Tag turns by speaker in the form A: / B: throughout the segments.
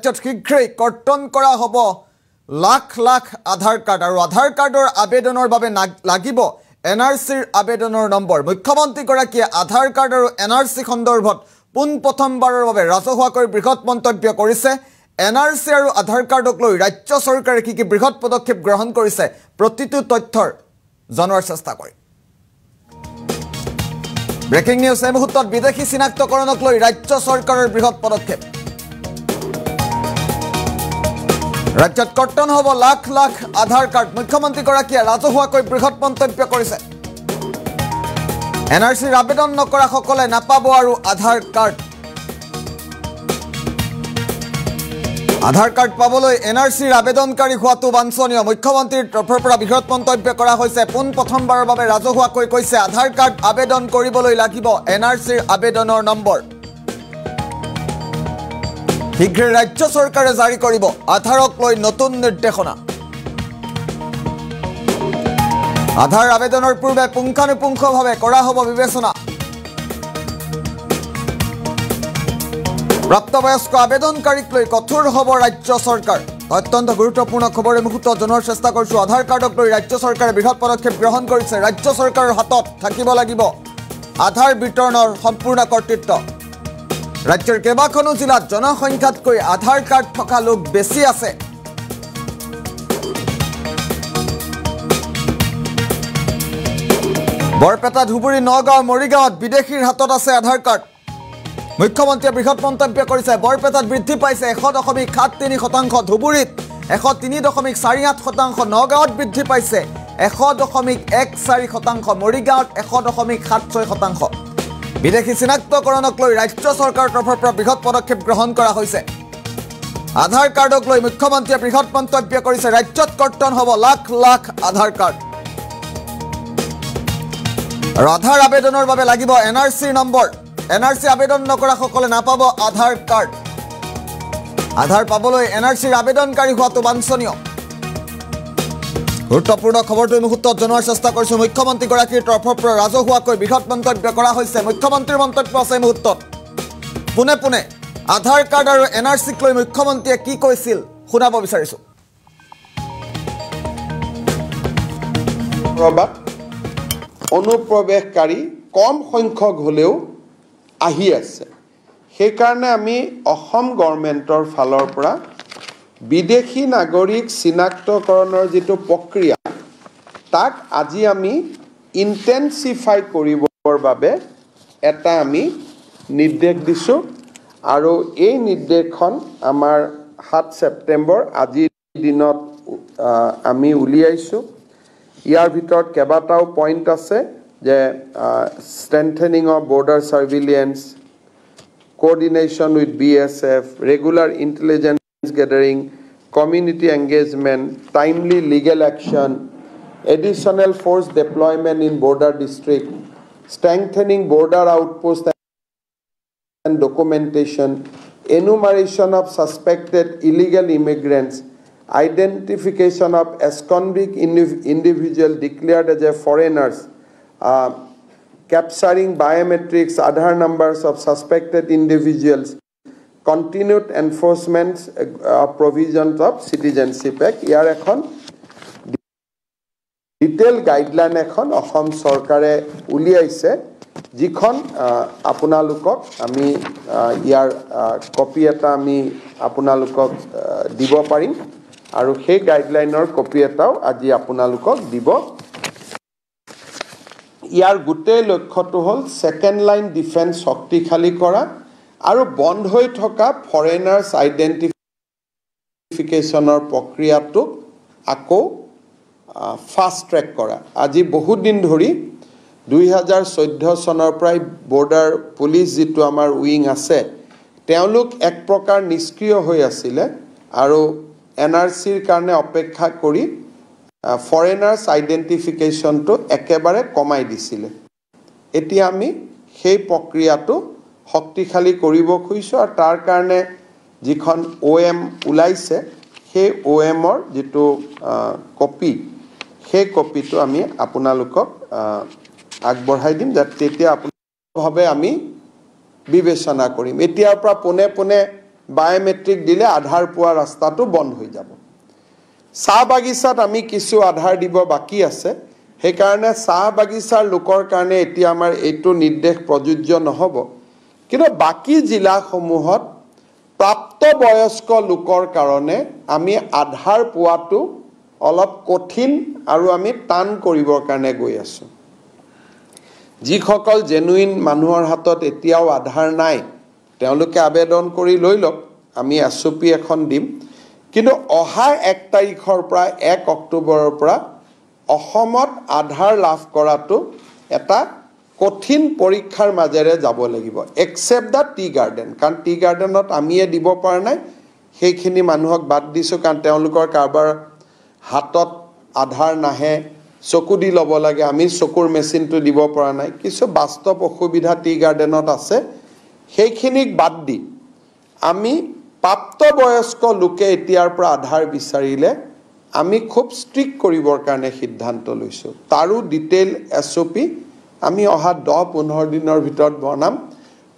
A: ৰাজ্যত শীঘ্ৰেই কৰ্তন কৰা হ'ব লাখ লাখ আধাৰ কাৰ্ড আৰু আধাৰ কাৰ্ডৰ আবেদনৰ বাবে লাগিব এনআৰচিৰ আবেদনৰ নম্বৰ। মুখ্যমন্ত্ৰীগৰাকীয়ে আধাৰ কাৰ্ড আৰু এনআৰচি সন্দৰ্ভত পোনপ্ৰথমবাৰৰ বাবে ৰাজহুৱাকৈ বৃহৎ মন্তব্য কৰিছে। এনআৰচি আৰু আধাৰ কাৰ্ডক লৈ ৰাজ্য চৰকাৰে কি বৃহৎ পদক্ষেপ গ্ৰহণ কৰিছে প্ৰতিটো তথ্যৰ জনোৱাৰ চেষ্টা কৰে। ব্ৰেকিং নিউজ এই মুহূৰ্তত বিদেশী চিনাক্তকৰণক লৈ ৰাজ্য চৰকাৰৰ বৃহৎ পদক্ষেপ। ৰাজ্যত কৰ্তন হ'ব লাখ লাখ আধাৰ কাৰ্ড। মুখ্যমন্ত্ৰীগৰাকীয়ে ৰাজহুৱাকৈ বৃহৎ মন্তব্য কৰিছে। এনআৰচিৰ আবেদন নকৰা সকলে নাপাব আৰু আধাৰ কাৰ্ড। আধাৰ কাৰ্ড পাবলৈ এনআৰচিৰ আবেদনকাৰী হোৱাটো বাঞ্ছনীয়। মুখ্যমন্ত্ৰীৰ তৰফৰ পৰা বৃহৎ মন্তব্য কৰা হৈছে। পোনপ্ৰথমবাৰৰ বাবে ৰাজহুৱাকৈ কৈছে আধাৰ কাৰ্ড আবেদন কৰিবলৈ লাগিব এনআৰচিৰ আবেদনৰ নম্বৰ। শীঘ্ৰে ৰাজ্য চৰকাৰে জাৰি কৰিব আধাৰক লৈ নতুন নিৰ্দেশনা। আধাৰ আবেদনৰ পূৰ্বে পুংখানুপুংখভাৱে কৰা হ'ব বিবেচনা। প্ৰাপ্তবয়স্ক আবেদনকাৰীক লৈ কঠোৰ হ'ব ৰাজ্য চৰকাৰ। অত্যন্ত গুৰুত্বপূৰ্ণ খবৰ এই মুহূৰ্তত জনোৱাৰ চেষ্টা কৰিছোঁ। আধাৰ কাৰ্ডক লৈ ৰাজ্য চৰকাৰে বৃহৎ পদক্ষেপ গ্ৰহণ কৰিছে। ৰাজ্য চৰকাৰৰ হাতত থাকিব লাগিব আধাৰ বিতৰণৰ সম্পূৰ্ণ কৰ্তৃত্ব। ৰাজ্যৰ কেইবাখনো জিলাত জনসংখ্যাতকৈ আধাৰ কাৰ্ড থকা লোক বেছি আছে। বৰপেটা, ধুবুৰী, নগাঁও, মৰিগাঁৱত বিদেশীৰ হাতত আছে আধাৰ কাৰ্ড। মুখ্যমন্ত্ৰীয়ে বৃহৎ মন্তব্য কৰিছে। বৰপেটাত বৃদ্ধি পাইছে 100.73%, ধুবুৰীত 103.48%, নগাঁৱত বৃদ্ধি পাইছে 100.14%, মৰিগাঁৱত 100.76%। বিদেশী চিনাক্তকৰণক লৈ ৰাজ্য চৰকাৰৰ তৰফৰ পৰা বৃহৎ পদক্ষেপ গ্ৰহণ কৰা হৈছে। আধাৰ কাৰ্ডক লৈ মুখ্যমন্ত্ৰীয়ে বৃহৎ মন্তব্য কৰিছে। ৰাজ্যত কৰ্তন হ'ব লাখ লাখ আধাৰ কাৰ্ড আৰু আধাৰ আবেদনৰ বাবে লাগিব এনআৰচিৰ নম্বৰ। এনআৰচি আবেদন নকৰা সকলে নাপাব আধাৰ কাৰ্ড। আধাৰ পাবলৈ এনআৰচিৰ আবেদনকাৰী হোৱাটো বাঞ্ছনীয়। গুৰুত্বপূৰ্ণ খবৰটো এই মুহূৰ্তত জনোৱাৰ চেষ্টা কৰিছোঁ। মুখ্যমন্ত্ৰীগৰাকীৰ তৰফৰ পৰা ৰাজহুৱাকৈ বৃহৎ মন্তব্য কৰা হৈছে। মুখ্যমন্ত্ৰীৰ মন্তব্য আছে এই মুহূৰ্তত। পোনে পোনে আধাৰ কাৰ্ড আৰু এনআৰচিক লৈ মুখ্যমন্ত্ৰীয়ে কি কৈছিল শুনাব বিচাৰিছোঁ।
B: অনুপ্ৰৱেশকাৰী কম সংখ্যক হ'লেও আহি আছে। সেইকাৰণে আমি অসম গভৰ্ণমেণ্টৰ ফালৰ পৰা বিদেশী নাগৰিক চিনাক্তকৰণৰ যিটো প্ৰক্ৰিয়া তাক আজি আমি ইণ্টেনচিফাই কৰিবৰ বাবে এটা আমি নিৰ্দেশ দিছোঁ আৰু এই নিৰ্দেশখন আমাৰ 7 ছেপ্টেম্বৰ আজিৰ দিনত আমি উলিয়াইছোঁ। ইয়াৰ ভিতৰত কেইবাটাও পইণ্ট আছে যে strengthening of border surveillance, coordination with BSF, regular intelligence gathering, community engagement, timely legal action, additional force deployment in border district, strengthening border outposts and documentation, enumeration of suspected illegal immigrants, identification of ex-convict individual declared as a foreigners, capturing biometrics, Aadhaar numbers of suspected individuals, continued enforcement of provisions of Citizenship Act. ইয়াৰ এখন detail guideline এখন অসম চৰকাৰে উলিয়াইছে, যিখন আপোনালোকক আমি ইয়াৰ copy এটা আমি আপোনালোকক দিব পাৰিম আৰু সেই গাইডলাইনৰ কপি এটাও আজি আপোনালোকক দিব। ইয়াৰ গোটেই লক্ষ্যটো হ'ল ছেকেণ্ড লাইন ডিফেন্স শক্তিশালী কৰা আৰু বন্ধ হৈ থকা ফৰেইনাৰ্ছ আইডেণ্টিফিকেশ্যনৰ প্ৰক্ৰিয়াটোক আকৌ ফাষ্ট ট্ৰেক কৰা। আজি বহুত দিন ধৰি 2014 চনৰ পৰাই বৰ্ডাৰ পুলিচ যিটো আমাৰ উইং আছে তেওঁলোক এক প্ৰকাৰ নিষ্ক্ৰিয় হৈ আছিলে আৰু এনআৰচিৰ কাৰণে অপেক্ষা কৰি ফৰেইনাৰ্ছ আইডেণ্টিফিকেশ্যনটো একেবাৰে কমাই দিছিলে। এতিয়া আমি সেই প্ৰক্ৰিয়াটো শক্তিশালী কৰিব খুজিছোঁ আৰু তাৰ কাৰণে যিখন OM ওলাইছে সেই OMৰ যিটো কপি সেই কপিটো আমি আপোনালোকক আগবঢ়াই দিম, যাতে তেতিয়া আপোনালোকভাৱে আমি বিবেচনা কৰিম। এতিয়াৰ পৰা পোনে পোনে বায়োমেট্ৰিক দিলে আধাৰ পোৱা ৰাস্তাটো বন্ধ হৈ যাব চাহ বাগিচাত আমি কিছু আধাৰ দিব বাকি আছে সেইকাৰণে চাহ বাগিচাৰ লোকৰ কাৰণে এতিয়া আমাৰ এইটো নিৰ্দেশ প্ৰযোজ্য নহব কিন্তু বাকি জিলাসমূহত প্ৰাপ্তবয়স্ক লোকৰ কাৰণে আমি আধাৰ পোৱাটো অলপ কঠিন আৰু আমি টান কৰিবৰ কাৰণে গৈ আছো যিসকল জেনুইন মানুহৰ হাতত এতিয়াও আধাৰ নাই তেওঁলোকে আবেদন কৰি লৈ লওক আমি এছঅপি এখন দিম কিন্তু অহা 1 তাৰিখৰ পৰা 1 অক্টোবৰৰ পৰা অসমত আধাৰ লাভ কৰাটো এটা কঠিন পৰীক্ষাৰ মাজেৰে যাব লাগিব এক্সেপ্ট দা টি গাৰ্ডেন কাৰণ টি গাৰ্ডেনত আমিয়ে দিব পৰা নাই সেইখিনি মানুহক বাদ দিছো কাৰণ তেওঁলোকৰ কাৰবাৰ হাতত আধাৰ নাহে চকু দি ল'ব লাগে আমি চকুৰ মেচিনটো দিব পৰা নাই কিছু বাস্তৱ অসুবিধা টি গাৰ্ডেনত আছে সেইখিনিক বাদ দি আমি প্ৰাপ্তবয়স্ক লোকে এতিয়াৰ পৰা আধাৰ বিচাৰিলে আমি খুব ষ্ট্ৰিক্ট কৰিবৰ কাৰণে সিদ্ধান্ত লৈছো তাৰো ডিটেইল এছঅপি আমি অহা 10-15 দিনৰ ভিতৰত বনাম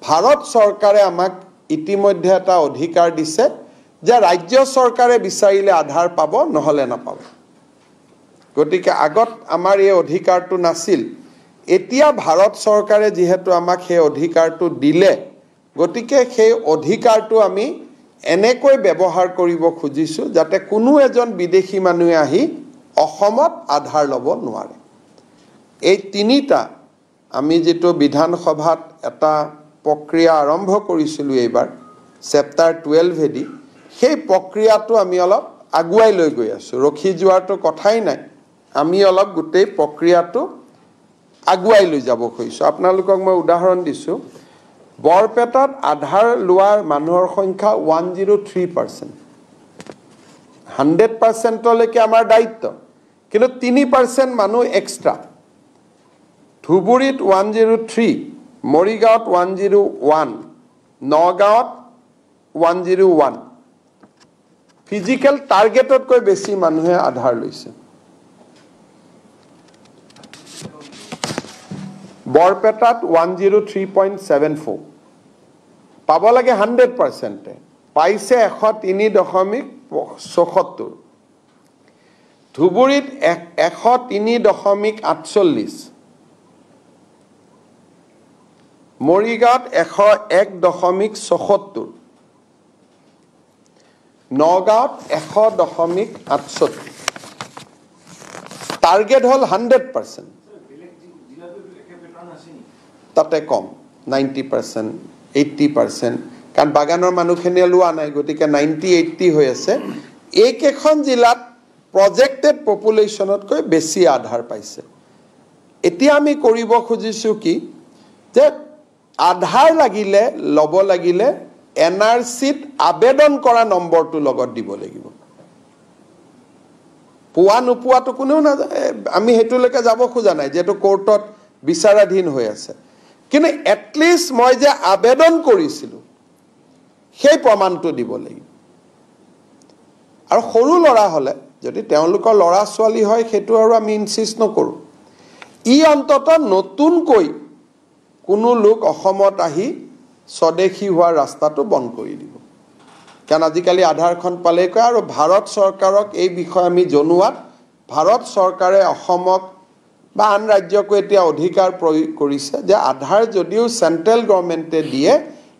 B: ভাৰত চৰকাৰে আমাক ইতিমধ্যে এটা অধিকাৰ দিছে যে ৰাজ্য চৰকাৰে বিচাৰিলে আধাৰ পাব নহলে নাপাব গতিকে আগত আমাৰ এই অধিকাৰটো নাছিল এতিয়া ভাৰত চৰকাৰে যেহেতু আমাক সেই অধিকাৰটো দিলে গতিকে সেই অধিকাৰটো আমি এনেকৈ ব্যৱহাৰ কৰিব খুজিছো যাতে কোনো এজন বিদেশী মানুহে আহি অসমত আধাৰ ল'ব নোৱাৰে এই তিনিটা আমি যেটো বিধানসভাত এটা প্ৰক্ৰিয়া আৰম্ভ কৰিছিলো এইবাৰ চেপ্টাৰ 12 হেদি সেই প্ৰক্ৰিয়াটো আমি অলপ আগুৱাই লৈ গৈ আছো ৰখি যোৱাটো কথাই নাই আমি অলপ গুটেই প্ৰক্ৰিয়াটো আগুৱাই লৈ যাব খুজিছো আপোনালোকক মই উদাহৰণ দিছো বৰপেটাত আধাৰ লোৱাৰ মানুহৰ সংখ্যা 103% 100% লৈকে আমাৰ দায়িত্ব কিন্তু 3% মানুহ এক্সট্ৰা ধুবুৰীত 103 মৰিগাঁৱত 101 নগাঁৱত 101 ফিজিক্যাল টাৰ্গেটতকৈ বেছি মানুহে আধাৰ লৈছে বৰপেটাত 103.74 পাব লাগে 100% পাইছে 103.74 ধুবুৰীত 103.48 মৰিগাঁৱত 101.74 নগাঁৱত 100.68 টাৰ্গেট হল 100% তাতে কম 90% 80% কাৰণ বাগানৰ মানুহখিনিয়ে লোৱা নাই গতিকে 90-80 হৈ আছে এইকেখন জিলাত প্ৰজেক্টেড পপুলেশ্যনতকৈ বেছি আধাৰ পাইছে এতিয়া আমি কৰিব খুজিছো কি যে আধাৰ লাগিলে লব লাগিলে এনআৰসিত আবেদন কৰা নম্বৰটো লগত দিব লাগিব পোৱা নোপোৱাটো কোনেও না আমি হেতুলৈকে যাব খোজা নাই যেটো কোৰ্টত বিচাৰাধীন হৈ আছে কিন্তু এটলিষ্ট মই যে আবেদন কৰিছিলো সেই প্ৰমাণটো দিব লাগিব আৰু সৰু লৰা হলে যদি তেওঁলোকৰ লৰা ছোৱালী হয় হেতু আৰু আমি ইনসিষ্ট নকৰো ই অন্তত নতুনকৈ কোনো লোক অসমত আহি স্বদেশী হোৱা ৰাস্তাটো বন্ধ কৰি দিব কাৰণ আজিকালি আধাৰখন পালে কয় আৰু ভাৰত চৰকাৰক এই বিষয়ে আমি জনোৱাত ভাৰত চৰকাৰে অসমক বা আন ৰাজ্যক এতিয়া অধিকাৰ প্ৰয়োগ কৰিছে যে আধাৰ যদিও সেন্ট্ৰেল গভৰ্নমেন্টে দিয়ে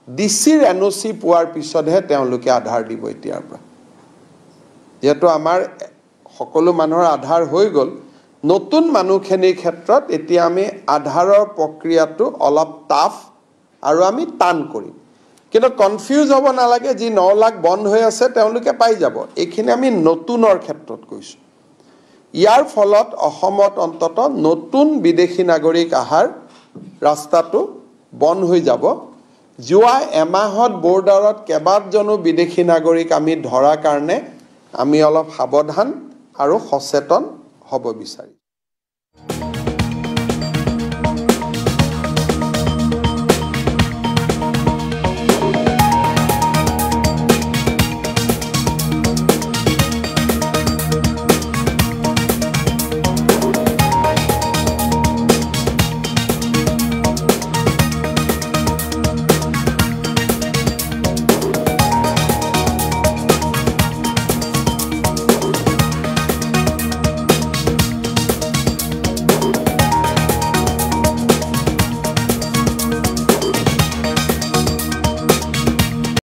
B: ডিসিৰ এনওসি পোৱাৰ পিছতহে তেওঁলোকে আধাৰ দিব এতিয়াৰ পৰা যেটো আমাৰ সকলো মানুহৰ আধাৰ হৈ গল নতুন মানুহখিনিৰ ক্ষেত্ৰত এতিয়া আমি আধাৰৰ প্ৰক্ৰিয়াটো অলপ টাফ আৰু আমি টান কৰিম কিন্তু কনফিউজ হ'ব নালাগে যি 9 লাখ বন্ধ হৈ আছে তেওঁলোকে পাই যাব এইখিনি আমি নতুনৰ ক্ষেত্ৰত কৈছো ইয়াৰ ফলত অসমত অন্তত নতুন বিদেশী নাগৰিক আহাৰ ৰাস্তাটো বন্ধ হৈ যাব যোৱা এমাহত বৰ্ডাৰত কেবাজনো বিদেশী নাগৰিক আমি ধৰা কাৰণে আমি অলপ সাৱধান আৰু সচেতন হ'ব বিচাৰি